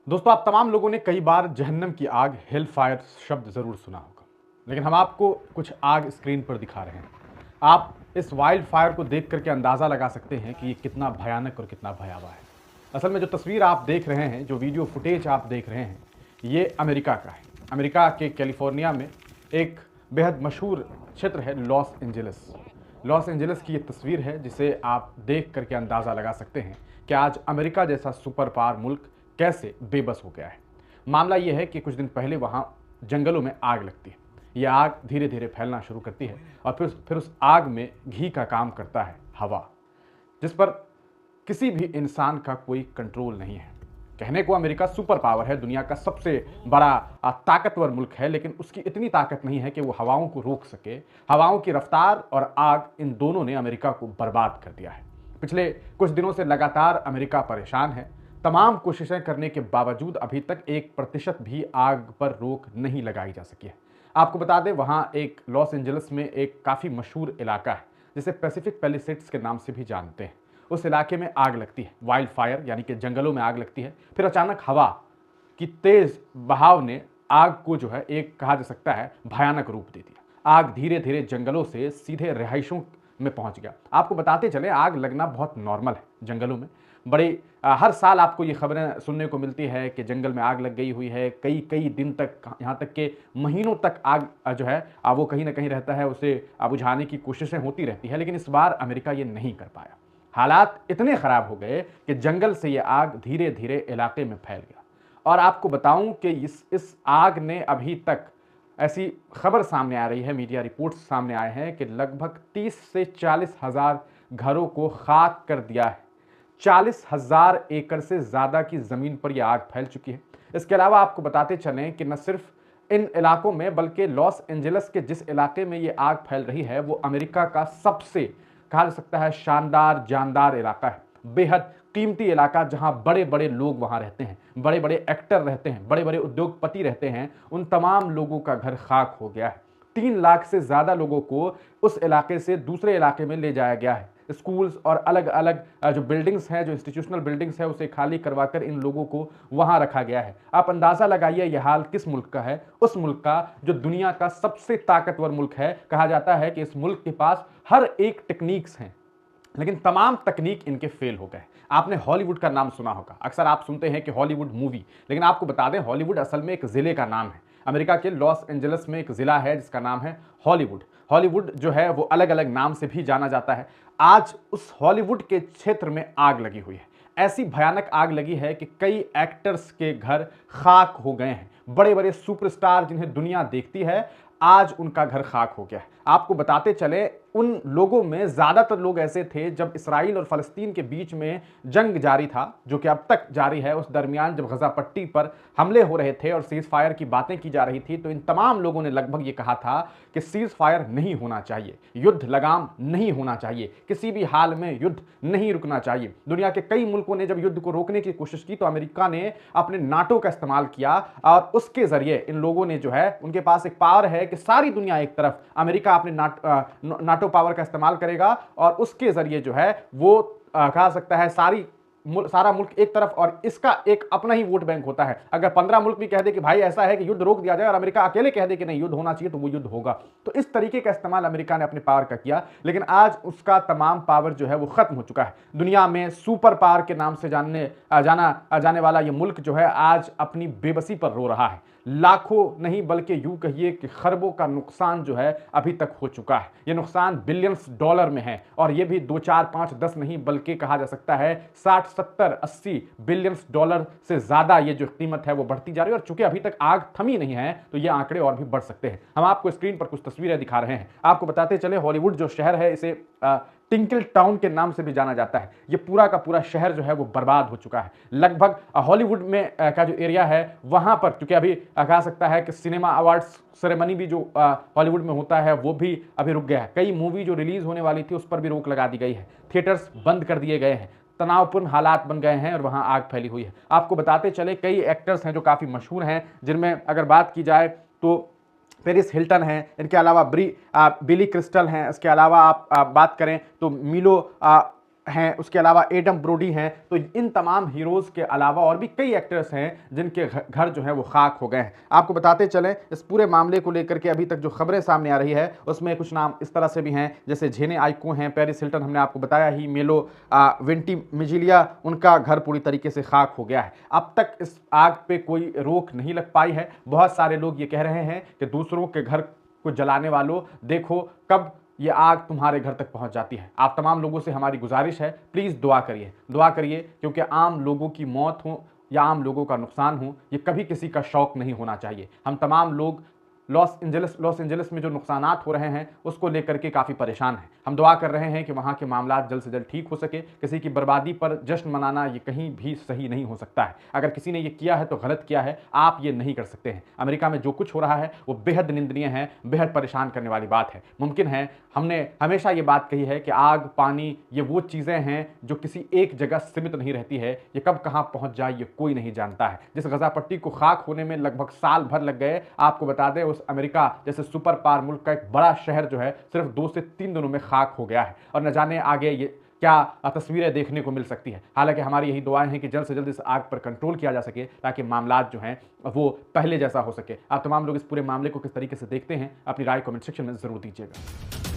दोस्तों, आप तमाम लोगों ने कई बार जहन्नम की आग हेल फायर शब्द ज़रूर सुना होगा, लेकिन हम आपको कुछ आग स्क्रीन पर दिखा रहे हैं। आप इस वाइल्ड फायर को देख करके अंदाज़ा लगा सकते हैं कि ये कितना भयानक और कितना भयावह है। असल में जो तस्वीर आप देख रहे हैं, जो वीडियो फुटेज आप देख रहे हैं, ये अमेरिका का है। अमेरिका के कैलिफोर्निया में एक बेहद मशहूर क्षेत्र है लॉस एंजलिस। लॉस एंजलिस की ये तस्वीर है जिसे आप देख करके अंदाज़ा लगा सकते हैं कि आज अमेरिका जैसा सुपर पावर मुल्क कैसे बेबस हो गया है। मामला यह है कि कुछ दिन पहले वहाँ जंगलों में आग लगती है। यह आग धीरे धीरे फैलना शुरू करती है और फिर उस आग में घी का काम करता है हवा, जिस पर किसी भी इंसान का कोई कंट्रोल नहीं है। कहने को अमेरिका सुपर पावर है, दुनिया का सबसे बड़ा ताकतवर मुल्क है, लेकिन उसकी इतनी ताकत नहीं है कि वो हवाओं को रोक सके। हवाओं की रफ्तार और आग, इन दोनों ने अमेरिका को बर्बाद कर दिया है। पिछले कुछ दिनों से लगातार अमेरिका परेशान है। तमाम कोशिशें करने के बावजूद अभी तक 1% भी आग पर रोक नहीं लगाई जा सकी है। आपको बता दें, वहाँ एक लॉस एंजलिस में एक काफ़ी मशहूर इलाका है जिसे पैसिफिक पैलिसेड्स के नाम से भी जानते हैं। उस इलाके में आग लगती है, वाइल्ड फायर यानी कि जंगलों में आग लगती है। फिर अचानक हवा की तेज बहाव ने आग को जो है एक कहा जा सकता है भयानक रूप दे दिया। आग धीरे धीरे जंगलों से सीधे रिहायशों में पहुंच गया। आपको बताते चले, आग लगना बहुत नॉर्मल है जंगलों में। बड़े हर साल आपको ये खबरें सुनने को मिलती है कि जंगल में आग लग गई हुई है। कई कई दिन तक, यहाँ तक के महीनों तक आग जो है वो कहीं ना कहीं रहता है, उसे बुझाने की कोशिशें होती रहती है। लेकिन इस बार अमेरिका ये नहीं कर पाया। हालात इतने खराब हो गए कि जंगल से ये आग धीरे धीरे इलाके में फैल गया। और आपको बताऊं कि इस आग ने अभी तक, ऐसी खबर सामने आ रही है, मीडिया रिपोर्ट्स सामने आए हैं कि लगभग 30 से 40 हजार घरों को खाक कर दिया है। 40,000 एकड़ से ज़्यादा की ज़मीन पर यह आग फैल चुकी है। इसके अलावा आपको बताते चलें कि न सिर्फ इन इलाकों में, बल्कि लॉस एंजलिस के जिस इलाके में ये आग फैल रही है वो अमेरिका का सबसे कहा जा सकता है शानदार जानदार इलाका है। बेहद कीमती इलाका, जहां बड़े बड़े लोग वहां रहते हैं, बड़े बड़े एक्टर रहते हैं, बड़े बड़े उद्योगपति रहते हैं। उन तमाम लोगों का घर खाक हो गया है। 3 लाख से ज़्यादा लोगों को उस इलाके से दूसरे इलाके में ले जाया गया है। स्कूल्स और अलग अलग जो बिल्डिंग्स हैं, जो इंस्टीट्यूशनल बिल्डिंग्स हैं, उसे खाली करवाकर इन लोगों को वहां रखा गया है। आप अंदाजा लगाइए यह हाल किस मुल्क का है। उस मुल्क का जो दुनिया का सबसे ताकतवर मुल्क है। कहा जाता है कि इस मुल्क के पास हर एक टेक्निक्स हैं, लेकिन तमाम तकनीक इनके फेल हो गए। आपने हॉलीवुड का नाम सुना होगा। अक्सर आप सुनते हैं कि हॉलीवुड मूवी, लेकिन आपको बता दें हॉलीवुड असल में एक जिले का नाम है। अमेरिका के लॉस एंजलिस में एक जिला है जिसका नाम है हॉलीवुड। हॉलीवुड जो है वो अलग अलग नाम से भी जाना जाता है। आज उस हॉलीवुड के क्षेत्र में आग लगी हुई है। ऐसी भयानक आग लगी है कि कई एक्टर्स के घर खाक हो गए हैं। बड़े बड़े सुपरस्टार जिन्हें दुनिया देखती है, आज उनका घर खाक हो गया है। आपको बताते चले, उन लोगों में ज्यादातर लोग ऐसे थे जब इसराइल और फलस्तीन के बीच में जंग जारी था, जो कि अब तक जारी है। उस दरमियान जब गजा पट्टी पर हमले हो रहे थे और सीज फायर की बातें की जा रही थी, तो इन तमाम लोगों ने लगभग ये कहा था कि सीज फायर नहीं होना चाहिए, युद्ध लगाम नहीं होना चाहिए, किसी भी हाल में युद्ध नहीं रुकना चाहिए। दुनिया के कई मुल्कों ने जब युद्ध को रोकने की कोशिश की तो अमेरिका ने अपने नाटो का इस्तेमाल किया और उसके जरिए इन लोगों ने जो है, उनके पास एक पावर है कि सारी दुनिया एक तरफ, अमेरिका अपने नाटो पावर का इस्तेमाल करेगा और उसके जरिए जो है वो कहा सकता है सारा मुल्क एक तरफ, और इसका एक अपना ही वोट बैंक होता है। अगर 15 मुल्क भी कह दे कि भाई ऐसा है कि युद्ध रोक दिया जाए, और अमेरिका अकेले कह दे कि नहीं युद्ध होना चाहिए, तो वो युद्ध होगा। तो इस तरीके का इस्तेमाल अमेरिका ने अपने पावर का किया। लेकिन आज उसका तमाम पावर जो है वो खत्म हो चुका है। दुनिया में सुपर पावर के नाम से जाना जाने वाला ये मुल्क जो है आज अपनी बेबसी पर रो रहा है। लाखों नहीं बल्कि यूं कहिए कि खरबों का नुकसान जो है अभी तक हो चुका है। यह नुकसान बिलियंस डॉलर में है, और यह भी 2 4 5 10 नहीं, बल्कि कहा जा सकता है 60 70 80 बिलियंस डॉलर से ज्यादा ये जो कीमत है वो बढ़ती जा रही है। और चूंकि अभी तक आग थमी नहीं है तो ये आंकड़े और भी बढ़ सकते हैं। हम आपको स्क्रीन पर कुछ तस्वीरें दिखा रहे हैं। आपको बताते चले, हॉलीवुड जो शहर है इसे टिंकल टाउन के नाम से भी जाना जाता है। ये पूरा का पूरा शहर जो है वो बर्बाद हो चुका है। लगभग हॉलीवुड में का जो एरिया है वहां पर, क्योंकि अभी कहा सकता है कि सिनेमा अवार्ड्स सेरेमनी भी जो हॉलीवुड में होता है वो भी अभी रुक गया है। कई मूवी जो रिलीज होने वाली थी उस पर भी रोक लगा दी गई है। थिएटर्स बंद कर दिए गए हैं। तनावपूर्ण हालात बन गए हैं और वहां आग फैली हुई है। आपको बताते चले, कई एक्टर्स हैं जो काफी मशहूर हैं, जिनमें अगर बात की जाए तो पेरिस हिल्टन हैं, इनके अलावा बिली क्रिस्टल हैं, इसके अलावा आप बात करें तो मिलो हैं, उसके अलावा एडम ब्रोडी हैं, तो इन तमाम हीरोज़ के अलावा और भी कई एक्टर्स हैं जिनके घर जो हैं वो खाक हो गए हैं। आपको बताते चलें, इस पूरे मामले को लेकर के अभी तक जो खबरें सामने आ रही है उसमें कुछ नाम इस तरह से भी हैं, जैसे जेने आइको हैं, पेरिस हिल्टन हमने आपको बताया ही, मेलो वेंटिमिजिलिया, उनका घर पूरी तरीके से खाक हो गया है। अब तक इस आग पे कोई रोक नहीं लग पाई है। बहुत सारे लोग ये कह रहे हैं कि दूसरों के घर को जलाने वालों, देखो कब ये आग तुम्हारे घर तक पहुंच जाती है। आप तमाम लोगों से हमारी गुजारिश है, प्लीज़ दुआ करिए, क्योंकि आम लोगों की मौत हो या आम लोगों का नुकसान हो, ये कभी किसी का शौक नहीं होना चाहिए। हम तमाम लोग लॉस एंजलिस में जो नुकसानात हो रहे हैं उसको लेकर के काफ़ी परेशान हैं। हम दुआ कर रहे हैं कि वहाँ के मामलात जल्द से जल्द ठीक हो सके। किसी की बर्बादी पर जश्न मनाना ये कहीं भी सही नहीं हो सकता है। अगर किसी ने ये किया है तो गलत किया है, आप ये नहीं कर सकते हैं। अमेरिका में जो कुछ हो रहा है वो बेहद निंदनीय है, बेहद परेशान करने वाली बात है। मुमकिन है, हमने हमेशा ये बात कही है कि आग, पानी, ये वो चीज़ें हैं जो किसी एक जगह सीमित नहीं रहती है। ये कब कहाँ पहुँच जाए ये कोई नहीं जानता है। जिस गजा पट्टी को खाक होने में लगभग साल भर लग गए, आपको बता दें उस अमेरिका जैसे सुपर पावर मुल्क का एक बड़ा शहर जो है सिर्फ 2 से 3 दिनों में खाक हो गया है, और न जाने आगे ये क्या तस्वीरें देखने को मिल सकती है। हालांकि हमारी यही दुआएं हैं कि जल्द से जल्द इस आग पर कंट्रोल किया जा सके ताकि मामलात जो हैं वो पहले जैसा हो सके। आप तमाम लोग इस पूरे मामले को किस तरीके से देखते हैं, अपनी राय कमेंट सेक्शन में जरूर दीजिएगा।